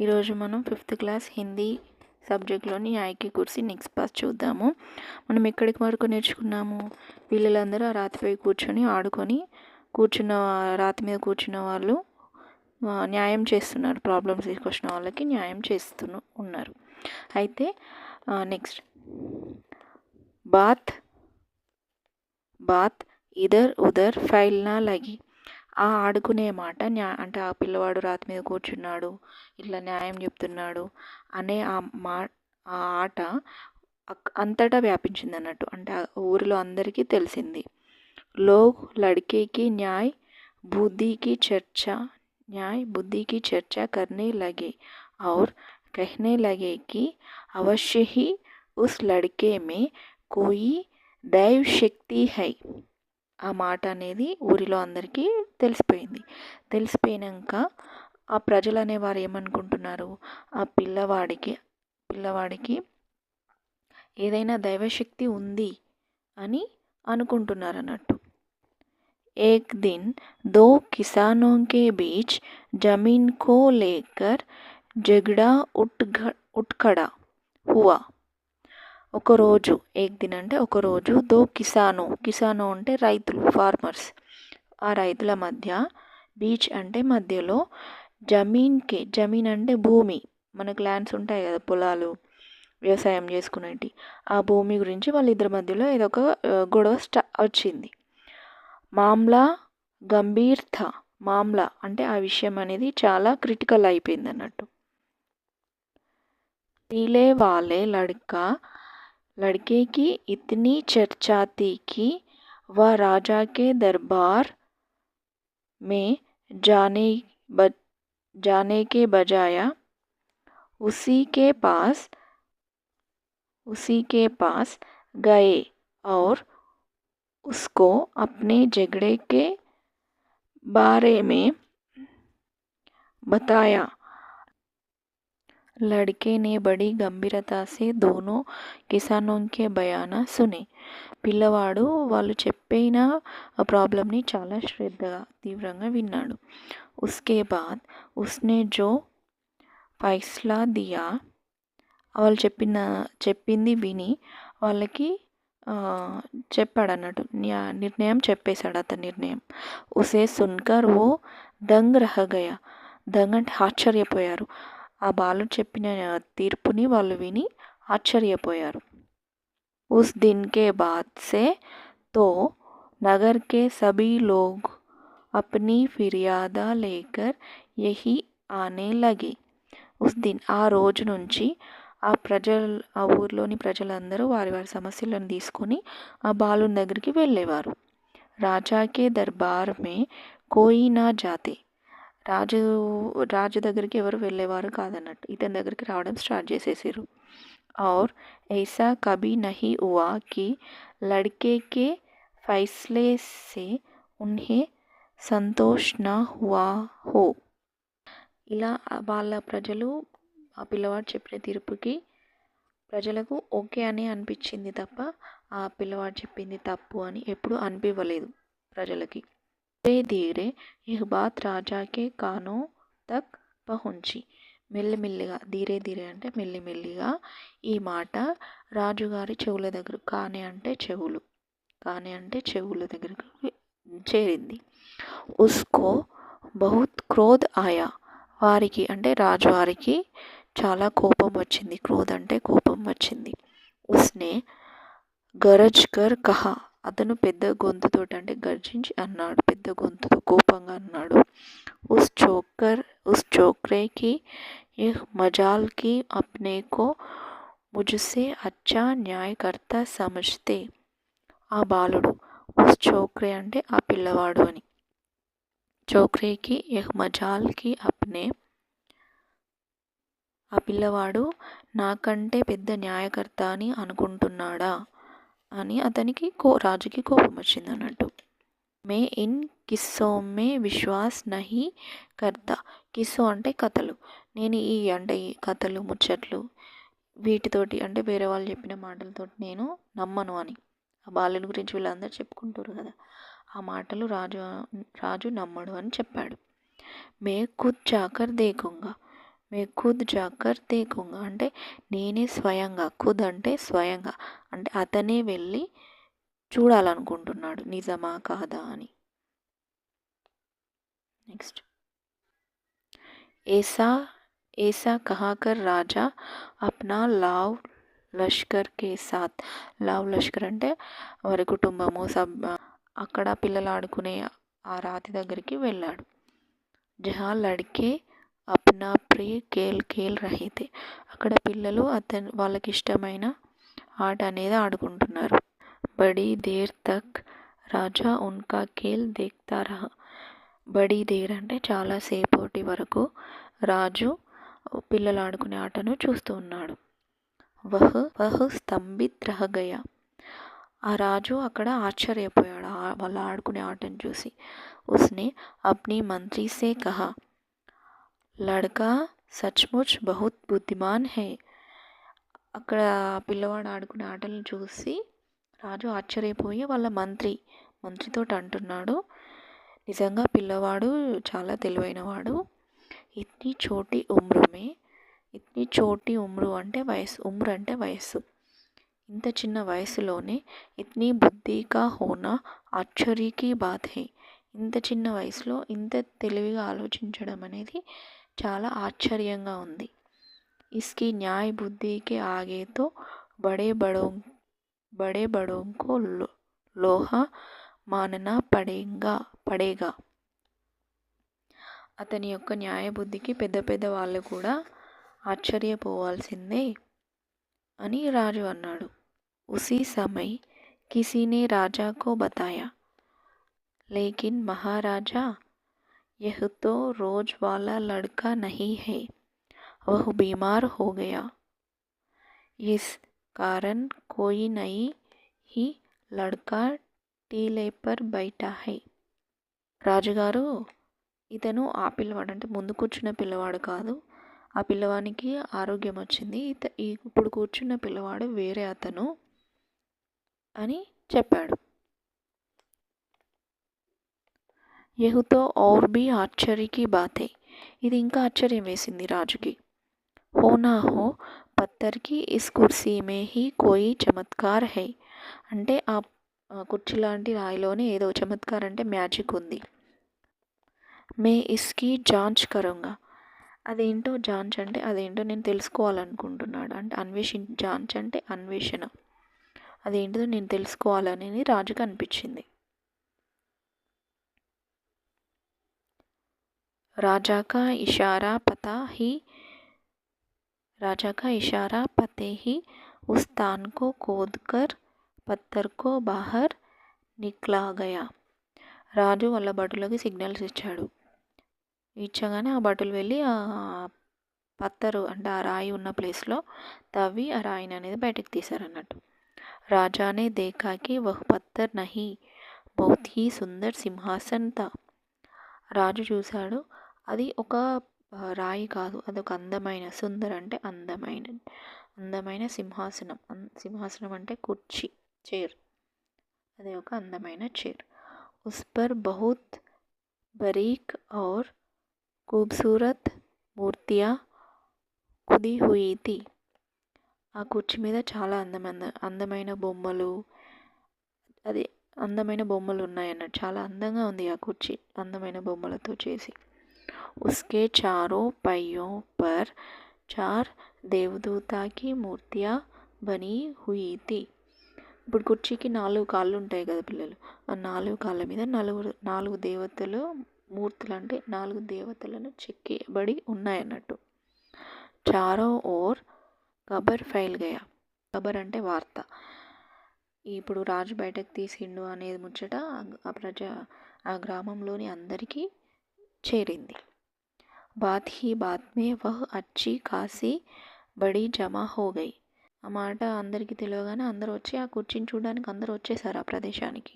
ఈరోజు మనం 5th class Hindi సబ్జెక్ట్లోని న్యాయకి కుర్సీ నెక్స్ట్ పార్ట్ చూద్దాము. మనం ఎక్కడికి వరకు నేర్చుకున్నాము? పిల్లలందరూ ఆ రాతిపై కూర్చొని ఆడుకొని రాతి మీద కూర్చున్న వాళ్ళు న్యాయం చేస్తున్నారు. ప్రాబ్లమ్స్ తీసుకొచ్చిన వాళ్ళకి న్యాయం ఉన్నారు. అయితే నెక్స్ట్ బాత్ బాత్ ఇదర్ ఉదర్ ఫైల్ నా లగి. ఆ ఆడుకునే మాట అంటే ఆ పిల్లవాడు రాతి మీద కూర్చున్నాడు, ఇట్లా న్యాయం చెప్తున్నాడు అనే ఆ ఆట అంతటా వ్యాపించింది అన్నట్టు. అంటే ఆ ఊరిలో అందరికీ తెలిసింది. లోగ్ లడ్కేకి న్యాయ్ బుద్ధికి చర్చా కర్నే లగే और कहने लगे कि अवश्य ही उस लड़के में कोई दैव शक्ति है. ఆ మాట అనేది ఊరిలో అందరికీ తెలిసిపోయినాక ఆ ప్రజలు అనేవారు ఏమనుకుంటున్నారు? ఆ పిల్లవాడికి ఏదైనా దైవశక్తి ఉంది అని అనుకుంటున్నారు అన్నట్టు. एक दिन दो किसानों के बीच जमीन को लेकर झगड़ा उठ खड़ा हुआ. ఒకరోజు అంటే ఒకరోజు దో కిసాను అంటే రైతులు, ఫార్మర్స్. ఆ రైతుల మధ్య బీచ్ అంటే మధ్యలో, జమీన్ అంటే భూమి, మనకు ల్యాండ్స్ ఉంటాయి కదా, పొలాలు, వ్యవసాయం చేసుకునేటి, ఆ భూమి గురించి వాళ్ళిద్దరి మధ్యలో ఏదో ఒక గొడవ వచ్చింది. మామ్లా గంభీర్ థా. మామ్లా అంటే ఆ విషయం అనేది చాలా క్రిటికల్ అయిపోయింది అన్నట్టు. పీలే వాలే लड़के की इतनी चर्चा थी कि वह राजा के दरबार में जाने के बजाय उसी के पास गए और उसको अपने झगड़े के बारे में बताया. लड़के ने बड़ी गंभीरता से दोनों किसानों के बयान सुने. పిల్లవాడు వాళ్ళు చెప్పిన ప్రాబ్లమ్ని చాలా తీవ్రంగా విన్నాడు. ఉస్కే బాద్ ఉస్నే జో ఫైస్లా దియా. వాళ్ళు చెప్పింది విని వాళ్ళకి చెప్పాడు అన్నట్టు, నిర్ణయం చెప్పేశాడు. అతని నిర్ణయం ఉసే సున్కర్ ఓ దంగ్ రహ గయా. దంగ్ అంటే ఆశ్చర్యపోయారు. ఆ బాలుడు చెప్పిన తీర్పుని వాళ్ళు విని ఆశ్చర్యపోయారు. उस दिन के बाद से तो नगर के सभी लोग अपनी फिर्यादा लेकर यही आने लगे. उस दिन ఆ రోజు నుంచి ఆ ఊర్లోని ప్రజలందరూ వారి సమస్యలను తీసుకొని ఆ బాలుని దగ్గరికి వెళ్ళేవారు. రాజాకే దర్బార్ మే కోయి నా జాతే. రాజు దగ్గరికి ఎవరు వెళ్ళేవారు కాదన్నట్టు, ఇతని దగ్గరికి రావడం స్టార్ట్ చేసేసారు. और ऐसा कभी नहीं हुआ कि लड़के के फैसले से उन्हें संतोष ना हुआ हो. ఇలా వాళ్ళ ప్రజలు ఆ పిల్లవాడు చెప్పిన తీర్పుకి ప్రజలకు ఓకే అని అనిపించింది తప్ప ఆ పిల్లవాడు చెప్పింది తప్పు అని ఎప్పుడు అనిపించలేదు ప్రజలకి. धीरे धीरे यह बात राजा के कानों तक पहुंची. మెల్లిమెల్లిగా, ధీరే అంటే మెల్లిమెల్లిగా ఈ మాట రాజుగారి చెవుల దగ్గర, కానే అంటే చెవుల దగ్గరకు చేరింది. ఉస్కో బహుత్ క్రోధ్ ఆయా. వారికి అంటే రాజువారికి చాలా కోపం వచ్చింది. క్రోధ్ అంటే కోపం వచ్చింది. ఉస్నే గరజ్ కర్ కహా. అతను పెద్ద గొంతుతో అంటే గర్జించి అన్నాడు, పెద్ద గొంతుతో కోపంగా అన్నాడు. उस छोकरे की यह मजाल की अपने को मुझसे अच्छा न्यायकर्ता समझते. ఆ బాలుడు, ఉస్ చోక్రే అంటే ఆ పిల్లవాడు అని, చోక్రేకి యహ్ మజాల్కి అప్నే, ఆ పిల్లవాడు నాకంటే పెద్ద న్యాయకర్త అని అనుకుంటున్నాడా అని అతనికి రాజుకి కోపం వచ్చింది అన్నట్టు. మే ఇన్ కిస్సో మే విశ్వాస్ నహి కర్తా. కిస్సో అంటే కథలు, నేను ఈ కథలు, ముచ్చట్లు, వీటితోటి అంటే వేరే వాళ్ళు చెప్పిన మాటలతోటి నేను నమ్మను అని ఆ బాలుని గురించి వీళ్ళందరూ చెప్పుకుంటారు కదా, ఆ మాటలు రాజు నమ్మడు అని చెప్పాడు. మే ఖుద్ జాకర్ దేఖూంగా. మే ఖుద్ జాకర్ దేఖూంగా అంటే నేనే స్వయంగా, ఖుద్ అంటే స్వయంగా అంటే అతనే వెళ్ళి చూడాలనుకుంటున్నాడు నిజమా కాదా అని. నెక్స్ట్ ऐसा ऐसा कहकर राजा अपना लाव లష్కర్ కే సాత్ లావ్ లష్కర్ అంటే వారి కుటుంబము అక్కడ పిల్లలు ఆడుకునే ఆ రాతి దగ్గరికి వెళ్ళాడు. జహా లడ్కే అప్నా ప్రియ ఖేల్ ఖేల్ రహే థే అక్కడ పిల్లలు వాళ్ళకి ఇష్టమైన ఆట అనేది ఆడుకుంటున్నారు. బడీ దేర్ తక్ రాజా ఉన్కా ఖేల్ దేఖ్తా రహా బడీ దేర్ అంటే చాలాసేపటి వరకు రాజు పిల్లలు ఆడుకునే ఆటను చూస్తూ ఉన్నాడు. వహ్ స్తంభిత్ రహ గయా ఆ రాజు అక్కడ ఆశ్చర్యపోయాడు వాళ్ళు ఆడుకునే ఆటను చూసి. ఉస్నే అప్నీ మంత్రి సే కహా లడ్కా సచ్ముచ్ బహుత్ బుద్ధిమాన్ హై అక్కడ పిల్లవాడు ఆడుకునే ఆటలను చూసి రాజు ఆశ్చర్యపోయి వాళ్ళ మంత్రితో అంటున్నాడు, నిజంగా పిల్లవాడు చాలా తెలివైనవాడు. ఇట్ని చోటి ఉమ్రుమే ఇట్ని చోటి ఉమ్రు అంటే వయసు, ఉమ్రు అంటే వయస్సు, ఇంత చిన్న వయసులోనే ఇట్ని బుద్ధికా హోనా ఆశ్చర్యకి బాత్ హై ఇంత చిన్న వయసులో ఇంత తెలివిగా ఆలోచించడం అనేది చాలా ఆశ్చర్యంగా ఉంది. ఇస్కి న్యాయ బుద్ధికి ఆగేతో బడే బడోంకో లోహా మాననా పడేగా అతని యొక్క న్యాయబుద్ధికి పెద్ద వాళ్ళు కూడా ఆశ్చర్యపోవాల్సిందే అని రాజు అన్నాడు. ఉసీ సమయ్ కిసీనే రాజాకో బతాయా లేకిన్ మహారాజా యహ్ తో రోజ్ వాలా లడ్కా నహీ హై వహ్ బీమార్ హో గయా ఇస్ कारण कोई नई ही लड़का టీలే పర్ బైఠా హై రాజుగారు ఇతను ఆ పిల్లవాడు అంటే ముందు కూర్చున్న పిల్లవాడు కాదు, ఆ పిల్లవానికి ఆరోగ్యం వచ్చింది, ఇప్పుడు కూర్చున్న పిల్లవాడు వేరే అతను అని చెప్పాడు. యహుతో ఔర్ బి ఆశ్చర్యకి బాతే ఇది ఇంకా ఆశ్చర్యం వేసింది రాజుకి. హో నా హో పత్తర్కి ఇస్ కుర్సీ మే హీ కోయి చమత్కార్ హై అంటే ఆ కుర్చీ లాంటి రాయిలోనే ఏదో చమత్కార్ అంటే మ్యాజిక్ ఉంది. మే ఇస్కి జాంచ్ కరుంగా అదేంటో జాంచ్ అంటే అదేంటో నేను తెలుసుకోవాలనుకుంటున్నాడు అంటే జాంచ్ అంటే అన్వేషణ, అదేంటిదో నేను తెలుసుకోవాలనేది రాజుకు అనిపించింది. రాజా కా ఇషారా పతే హీ ఉస్ స్థాన్ కో ఖోద్ కర్ పత్తర్ కో బాహర్ నిక్లా గయా రాజు వాళ్ళ భటులకి సిగ్నల్స్ ఇచ్చగానే ఆ భటులు వెళ్ళి ఆ పత్తరు అంటే ఆ రాయి ఉన్న ప్లేస్లో తవ్వి ఆ రాయిని అనేది బయటకు తీశారన్నట్టు. రాజానే దేఖాకి వహ్ పత్తర్ నహీ బహుత్ హీ సుందర్ సింహాసన్ తా రాజు చూశాడు అది ఒక రాయి కాదు, అదొక అందమైన, సుందర్ అంటే అందమైన సింహాసనం అంటే కుర్చీ, చైర్, అది ఒక అందమైన చైర్. ఉస్ పర్ బహుత్ బరీక్ ఔర్ ఖూబ్సూరత్ మూర్తియా ఖుదీ హుయి థీ ఆ కుర్చీ మీద చాలా అందమైన బొమ్మలు ఉన్నాయన్నట్టు, చాలా అందంగా ఉంది ఆ కుర్చీ అందమైన బొమ్మలతో చేసి. ఉస్కే చారో పయ్యో పర్ చార్ దేవదూతాకి మూర్తియా బనీ హుయి థీ ఇప్పుడు కుర్చీకి 4 కాళ్ళు ఉంటాయి కదా పిల్లలు, ఆ 4 కాళ్ళ మీద 4 దేవతలు మూర్తులు అంటే 4 దేవతలను చెక్కబడి ఉన్నాయన్నట్టు. చారో ఓర్ ఖబర్ ఫైల్ గయా ఖబర్ అంటే వార్త, ఇప్పుడు రాజు బయటకు తీసిండు అనేది ముచ్చట ఆ గ్రామంలోని అందరికీ చేరింది. బాత్ హీ బాత్ మే వహ్ అచ్చి ఖాసీ బడీ జమా హో గయి ఆ మాట అందరికీ తెలియగానే అందరూ వచ్చి ఆ కుర్చీని చూడడానికి అందరూ వచ్చేసారు ఆ ప్రదేశానికి.